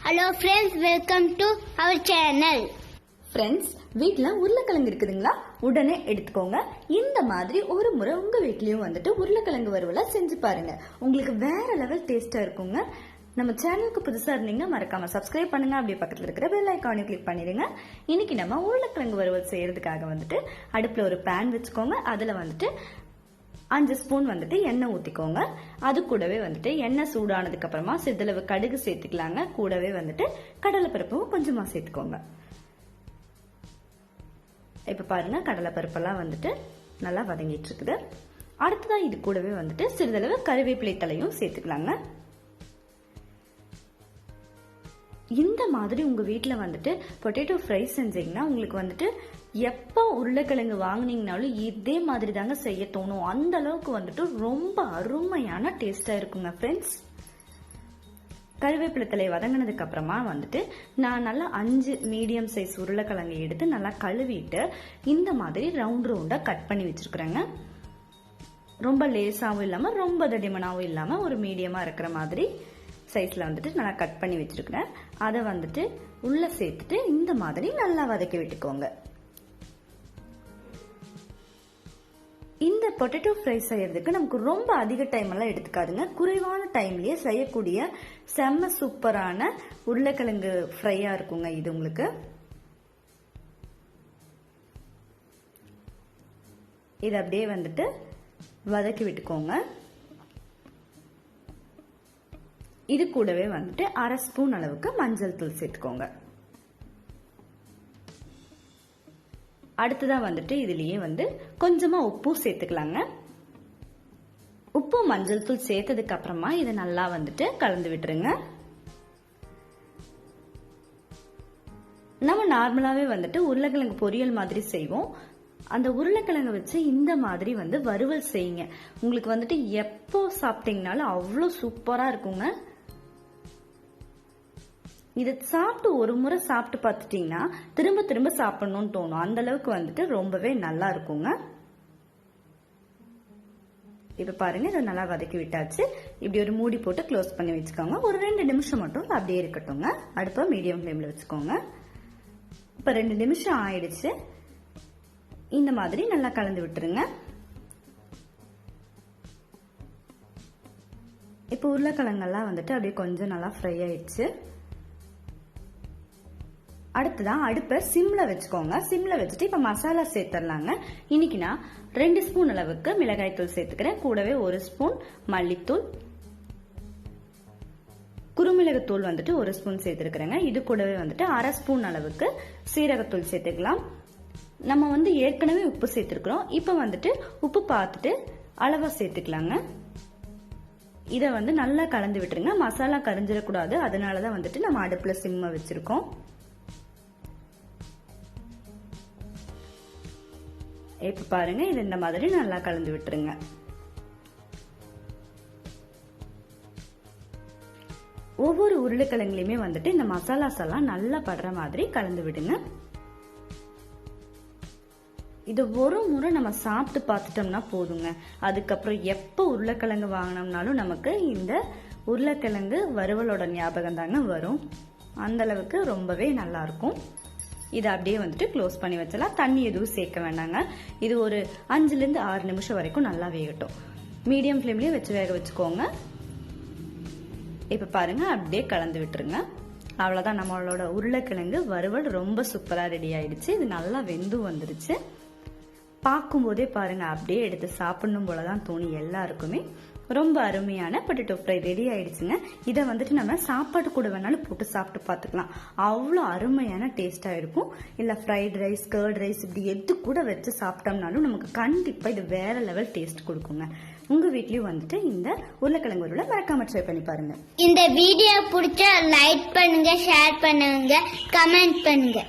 Hello friends, welcome to our channel. Friends, வீட்ல உருளைக்கிழங்கு இருக்குதுங்களா? உடனே எடுத்துக்கோங்க. இந்த மாதிரி ஒரு முறை உங்க வீட்லயும் வந்துட்டு உருளைக்கிழங்கு வறுவலை செஞ்சு பாருங்க. உங்களுக்கு வேற லெவல் டேஸ்டா இருக்குங்க. நம்ம சேனலுக்கு புதுசா இருந்தீங்க மறக்காம சப்ஸ்கிரைப் பண்ணுங்க. அப்படியே பக்கத்துல இருக்கிற பெல் ஐகானை கிளிக் பண்ணிடுங்க. இன்னைக்கு நம்ம உருளைக்கிழங்கு வறுவல் செய்யறதுக்காக வந்துட்டு அடுப்புல ஒரு பேன் வச்சுக்கோங்க. அதுல வந்துட்டு 5 ஸ்பூன் வந்துட்டு எண்ணெய் ஊற்றிக்கோங்க. அது கூடவே வந்துட்டு எண்ணெய் சூடானதுக்கு அப்புறமா சிறிதளவு கடுகு சேர்த்துக்கலாங்க. கூடவே வந்துட்டு கடலைப்பருப்பும் கொஞ்சமாக சேர்த்துக்கோங்க. இப்போ பாருங்க கடலைப்பருப்பெல்லாம் வந்துட்டு நல்லா வதங்கிட்டு இருக்குது. அடுத்ததான் இது கூடவே வந்துட்டு சிறிதளவு கருவேப்பிலை தலையும் சேர்த்துக்கலாங்க. இந்த மாதிரி உங்க வீட்டில் வந்துட்டு பொட்டேட்டோ ஃப்ரை செஞ்சீங்கன்னா உங்களுக்கு வந்துட்டு எப்போ உருளைக்கிழங்கு வாங்கினீங்கனாலும் இதே மாதிரி தாங்க செய்ய தோணும். அந்த அளவுக்கு வந்துட்டு ரொம்ப அருமையான டேஸ்டா இருக்குங்க ஃப்ரெண்ட்ஸ். கருவேப்பிலை தலை வதங்கினதுக்கு அப்புறமா வந்துட்டு நான் நல்லா 5 மீடியம் சைஸ் உருளைக்கிழங்கு எடுத்து நல்லா கழுவிட்டு இந்த மாதிரி ரவுண்ட் ரவுண்டா கட் பண்ணி வச்சிருக்கிறேங்க. ரொம்ப லேசாவும் இல்லாம ரொம்ப தடிமனாவும் இல்லாம ஒரு மீடியமா இருக்கிற மாதிரி சைஸ்ல வந்துட்டு நல்லா கட் பண்ணி வச்சிருக்கிறேன். அதை வந்துட்டு உள்ள சேர்த்துட்டு இந்த மாதிரி நல்லா வதக்கி விட்டுக்கோங்க. இந்த பொட்டேட்டோ ஃப்ரை செய்யறதுக்கு நமக்கு ரொம்ப அதிக டைம் எல்லாம் எடுத்துக்காதுங்க. குறைவான டைம்லயே செய்யக்கூடிய செம்ம சூப்பரான உருளைக்கிழங்கு ஃப்ரையா இருக்குங்க இது உங்களுக்கு. இதை அப்படியே வந்துட்டு வதக்கி விட்டுக்கோங்க. இது கூடவே வந்துட்டு 1/2 ஸ்பூன் அளவுக்கு மஞ்சள் தூள் சேர்த்துக்கோங்க. அடுத்ததான் வந்துட்டு இதுலயே வந்து கொஞ்சமா உப்பு சேர்த்துக்கலாங்க. உப்பு மஞ்சள் தூள் சேர்த்ததுக்கு அப்புறமா இதை நல்லா வந்துட்டு கலந்து விட்டுருங்க. நம்ம நார்மலாவே வந்துட்டு உருளைக்கிழங்கு பொரியல் மாதிரி செய்வோம். அந்த உருளைக்கிழங்கு வச்சு இந்த மாதிரி வந்து வறுவல் செய்யுங்க. உங்களுக்கு வந்துட்டு எப்போ சாப்பிட்டீங்கனாலும் அவ்வளோ சூப்பரா இருக்குங்க. இதை சாப்பிட்டு ஒரு முறை சாப்பிட்டு பார்த்துட்டீங்கன்னா திரும்ப திரும்ப சாப்பிடணும்னு தோணும். அந்த அளவுக்கு வந்துட்டு ரொம்பவே நல்லா இருக்குங்க. இப்ப பாருங்க இதை நல்லா வதக்கி விட்டாச்சு. இப்படி ஒரு மூடி போட்டு க்ளோஸ் பண்ணி வச்சுக்கோங்க. ஒரு 2 நிமிஷம் மட்டும் அப்படியே இருக்கட்டுங்க. அடுப்பை மீடியம் ஃப்ளேம்ல வச்சுக்கோங்க. இப்ப 2 நிமிஷம் ஆயிடுச்சு. இந்த மாதிரி நல்லா கலந்து விட்டுருங்க. இப்ப உருளைக்கிழங்கெல்லாம் வந்துட்டு அப்படியே கொஞ்சம் நல்லா ஃப்ரை ஆயிடுச்சு. அடுத்ததான் அடுப்பை சிம்ல வச்சுக்கோங்க. சிம்ல வச்சுட்டு இப்ப மசாலா சேர்த்துடலாங்க. இன்னைக்கு நான் 2 ஸ்பூன் அளவுக்கு மிளகாய் தூள் சேர்த்துக்கிறேன். கூடவே 1 ஸ்பூன் மல்லித்தூள், குறுமிளகுத்தூள் வந்துட்டு 1 ஸ்பூன் சேர்த்துருக்கிறேங்க. இது கூடவே வந்துட்டு 1/2 ஸ்பூன் அளவுக்கு சீரகத்தூள் சேர்த்துக்கலாம். நம்ம வந்து ஏற்கனவே உப்பு சேர்த்துருக்கிறோம். இப்ப வந்துட்டு உப்பு பார்த்துட்டு அளவா சேர்த்துக்கலாங்க. இதை வந்து நல்லா கலந்து விட்டுருங்க. மசாலா கரிஞ்சிடக்கூடாது. அதனாலதான் வந்துட்டு நம்ம அடுப்புல சிம்ம வச்சிருக்கோம். இப்ப பாருங்க இது இந்த மாதிரி நல்லா கலந்து விட்டுருங்க. ஒவ்வொரு உருளைக்கிழங்குலயுமே வந்துட்டு இந்த மசாலாஸ் எல்லாம் நல்லா படுற மாதிரி கலந்து விடுங்க. இது ஒரு முறை நம்ம சாப்பிட்டு பார்த்துட்டோம்னா போதுங்க. அதுக்கப்புறம் எப்ப உருளைக்கிழங்கு வாங்கினோம்னாலும் நமக்கு இந்த உருளைக்கிழங்கு வறுவலோட ஞாபகம் தாங்க வரும். அந்த அளவுக்கு ரொம்பவே நல்லா இருக்கும். இதை அப்படியே வந்துட்டு க்ளோஸ் பண்ணி வச்சலாம். தண்ணி எதுவும் சேர்க்க வேண்டாங்க. இது ஒரு 5 to 6 நிமிஷம் வரைக்கும் நல்லா வேகட்டும். மீடியம் ஃப்ளேம்லயே வச்சு வேக வச்சுக்கோங்க. இப்ப பாருங்க அப்படியே கலந்து விட்டுருங்க. அவ்வளவுதான், நம்மளோட உருளைக்கிழங்கு வறுவல் ரொம்ப சூப்பரா ரெடி ஆயிடுச்சு. இது நல்லா வெந்து வந்துருச்சு. பார்க்கும் போதே பாருங்க அப்படியே எடுத்து சாப்பிடணும் போலதான் தோணி எல்லாருக்குமே. ரொம்ப அருமையான பொட்டேட்டோ ஃப்ரை ரெடி ஆயிடுச்சுங்க. இதை வந்துட்டு நம்ம சாப்பாடு கூட வேணாலும் போட்டு சாப்பிட்டு பார்த்துக்கலாம். அவ்வளோ அருமையான டேஸ்டா இருக்கும். இல்ல ஃப்ரைட் ரைஸ், கர்ட் ரைஸ் இப்படி எது கூட வச்சு சாப்பிட்டோம்னாலும் நமக்கு கண்டிப்பா இது வேற லெவல் டேஸ்ட் கொடுக்குங்க. உங்க வீட்லயும் வந்துட்டு இந்த உருளைக்கிழங்கு வறுவலை மறக்காம ட்ரை பண்ணி பாருங்க. இந்த வீடியோ பிடிச்சா லைக் பண்ணுங்க, ஷேர் பண்ணுங்க, கமெண்ட் பண்ணுங்க.